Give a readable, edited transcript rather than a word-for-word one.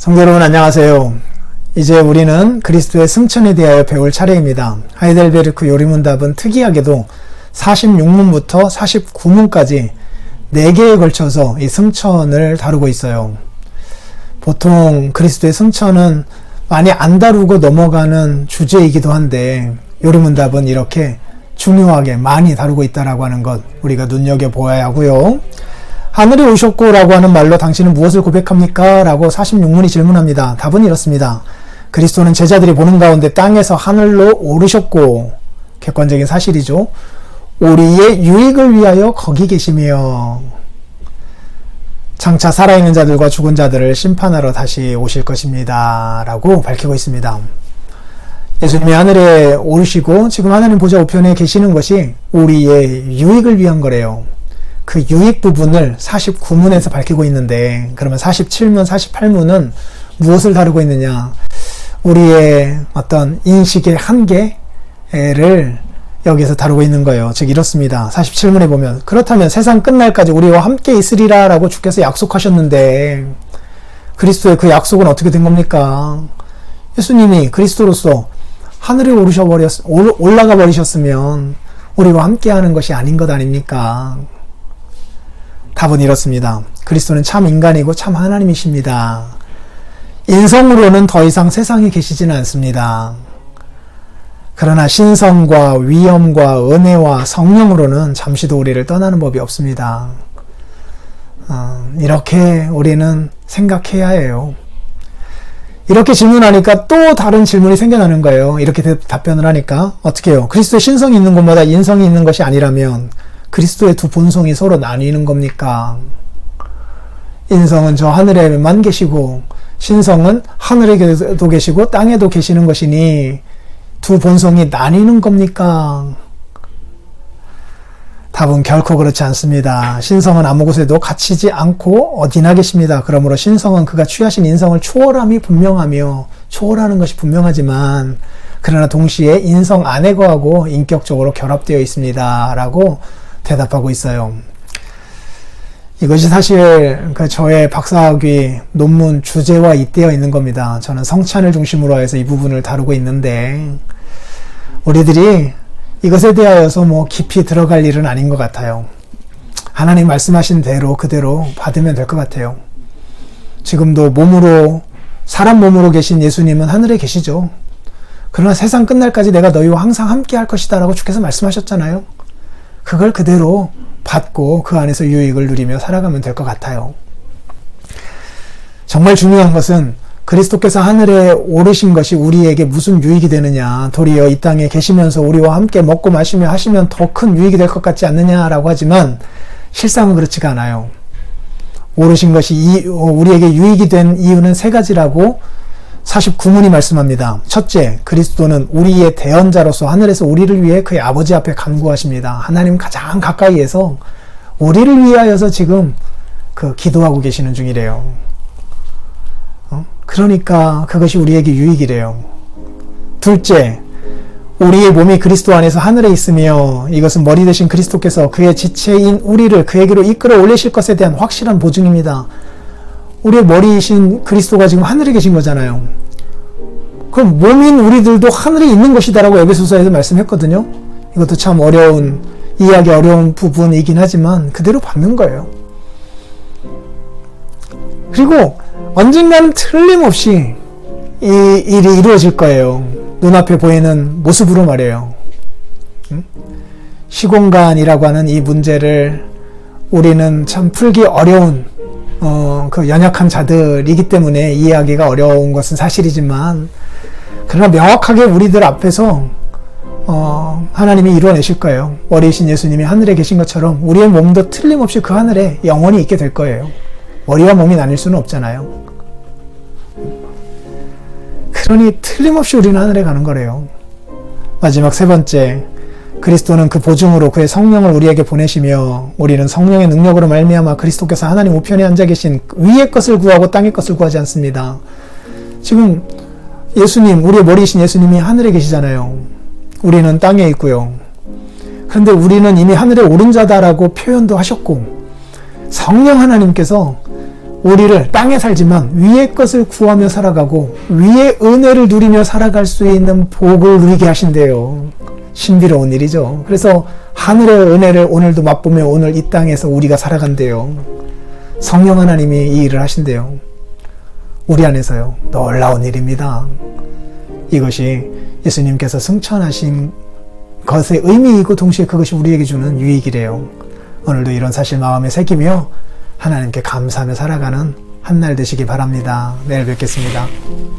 성도 여러분 안녕하세요. 이제 우리는 그리스도의 승천에 대하여 배울 차례입니다. 하이델베르크 요리문답은 특이하게도 46문부터 49문까지 4개에 걸쳐서 이 승천을 다루고 있어요. 보통 그리스도의 승천은 많이 안 다루고 넘어가는 주제이기도 한데 요리문답은 이렇게 중요하게 많이 다루고 있다라고 하는 것 우리가 눈여겨보아야 하고요. 하늘에 오셨고 라고 하는 말로 당신은 무엇을 고백합니까? 라고 46문이 질문합니다. 답은 이렇습니다. 그리스도는 제자들이 보는 가운데 땅에서 하늘로 오르셨고, 객관적인 사실이죠. 우리의 유익을 위하여 거기 계시며 장차 살아있는 자들과 죽은 자들을 심판하러 다시 오실 것입니다. 라고 밝히고 있습니다. 예수님이 하늘에 오르시고 지금 하나님 보좌 우편에 계시는 것이 우리의 유익을 위한 거래요. 그 유익 부분을 49문에서 밝히고 있는데, 그러면 47문, 48문은 무엇을 다루고 있느냐? 우리의 어떤 인식의 한계를 여기서 다루고 있는 거예요. 즉 이렇습니다. 47문에 보면 그렇다면 세상 끝날까지 우리와 함께 있으리라 라고 주께서 약속하셨는데 그리스도의 그 약속은 어떻게 된 겁니까? 예수님이 그리스도로서 하늘에 올라가 버리셨으면 우리와 함께 하는 것이 아닌 것 아닙니까? 답은 이렇습니다. 그리스도는 참 인간이고 참 하나님이십니다. 인성으로는 더 이상 세상에 계시지는 않습니다. 그러나 신성과 위엄과 은혜와 성령으로는 잠시도 우리를 떠나는 법이 없습니다. 이렇게 우리는 생각해야 해요. 이렇게 질문하니까 또 다른 질문이 생겨나는 거예요. 이렇게 답변을 하니까 어떻게 해요? 그리스도의 신성이 있는 곳마다 인성이 있는 것이 아니라면 그리스도의 두 본성이 서로 나뉘는 겁니까? 인성은 저 하늘에만 계시고 신성은 하늘에도 계시고 땅에도 계시는 것이니 두 본성이 나뉘는 겁니까? 답은 결코 그렇지 않습니다. 신성은 아무 곳에도 갇히지 않고 어디나 계십니다. 그러므로 신성은 그가 취하신 인성을 초월함이 분명하며 초월하는 것이 분명하지만 그러나 동시에 인성 안에 거하고 인격적으로 결합되어 있습니다. 라고 대답하고 있어요. 이것이 사실 저의 박사학위 논문 주제와 잇대어 있는 겁니다. 저는 성찬을 중심으로 해서 이 부분을 다루고 있는데 우리들이 이것에 대하여서 깊이 들어갈 일은 아닌 것 같아요. 하나님 말씀하신 대로 그대로 받으면 될 것 같아요. 지금도 사람 몸으로 계신 예수님은 하늘에 계시죠. 그러나 세상 끝날까지 내가 너희와 항상 함께 할 것이다 라고 주께서 말씀하셨잖아요. 그걸 그대로 받고 그 안에서 유익을 누리며 살아가면 될 것 같아요. 정말 중요한 것은 그리스도께서 하늘에 오르신 것이 우리에게 무슨 유익이 되느냐, 도리어 이 땅에 계시면서 우리와 함께 먹고 마시며 하시면 더 큰 유익이 될 것 같지 않느냐라고 하지만 실상은 그렇지가 않아요. 오르신 것이 우리에게 유익이 된 이유는 3가지라고 49문이 말씀합니다. 첫째, 그리스도는 우리의 대언자로서 하늘에서 우리를 위해 그의 아버지 앞에 간구하십니다. 하나님 가장 가까이에서 우리를 위하여서 지금 기도하고 계시는 중이래요. 그러니까 그것이 우리에게 유익이래요. 둘째, 우리의 몸이 그리스도 안에서 하늘에 있으며 이것은 머리 되신 그리스도께서 그의 지체인 우리를 그에게로 이끌어 올리실 것에 대한 확실한 보증입니다. 우리의 머리이신 그리스도가 지금 하늘에 계신 거잖아요. 그럼 몸인 우리들도 하늘에 있는 것이다라고 에베소서에서 말씀했거든요. 이것도 참 이해하기 어려운 부분이긴 하지만 그대로 받는 거예요. 그리고 언젠가는 틀림없이 이 일이 이루어질 거예요. 눈앞에 보이는 모습으로 말이에요. 시공간이라고 하는 이 문제를 우리는 참 풀기 어려운 연약한 자들이기 때문에 이해하기가 어려운 것은 사실이지만 그러나 명확하게 우리들 앞에서 하나님이 이루어내실 거예요. 머리이신 예수님이 하늘에 계신 것처럼 우리의 몸도 틀림없이 그 하늘에 영원히 있게 될 거예요. 머리와 몸이 나뉠 수는 없잖아요. 그러니 틀림없이 우리는 하늘에 가는 거래요. 마지막 3번째, 그리스도는 그 보증으로 그의 성령을 우리에게 보내시며 우리는 성령의 능력으로 말미암아 그리스도께서 하나님 우편에 앉아 계신 위의 것을 구하고 땅의 것을 구하지 않습니다. 지금 예수님, 우리의 머리이신 예수님이 하늘에 계시잖아요. 우리는 땅에 있고요. 그런데 우리는 이미 하늘에 오른 자다라고 표현도 하셨고 성령 하나님께서 우리를 땅에 살지만 위의 것을 구하며 살아가고 위의 은혜를 누리며 살아갈 수 있는 복을 누리게 하신대요. 신비로운 일이죠. 그래서 하늘의 은혜를 오늘도 맛보며 오늘 이 땅에서 우리가 살아간대요. 성령 하나님이 이 일을 하신대요. 우리 안에서요. 놀라운 일입니다. 이것이 예수님께서 승천하신 것의 의미이고 동시에 그것이 우리에게 주는 유익이래요. 오늘도 이런 사실 마음에 새기며 하나님께 감사하며 살아가는 한 날 되시기 바랍니다. 내일 뵙겠습니다.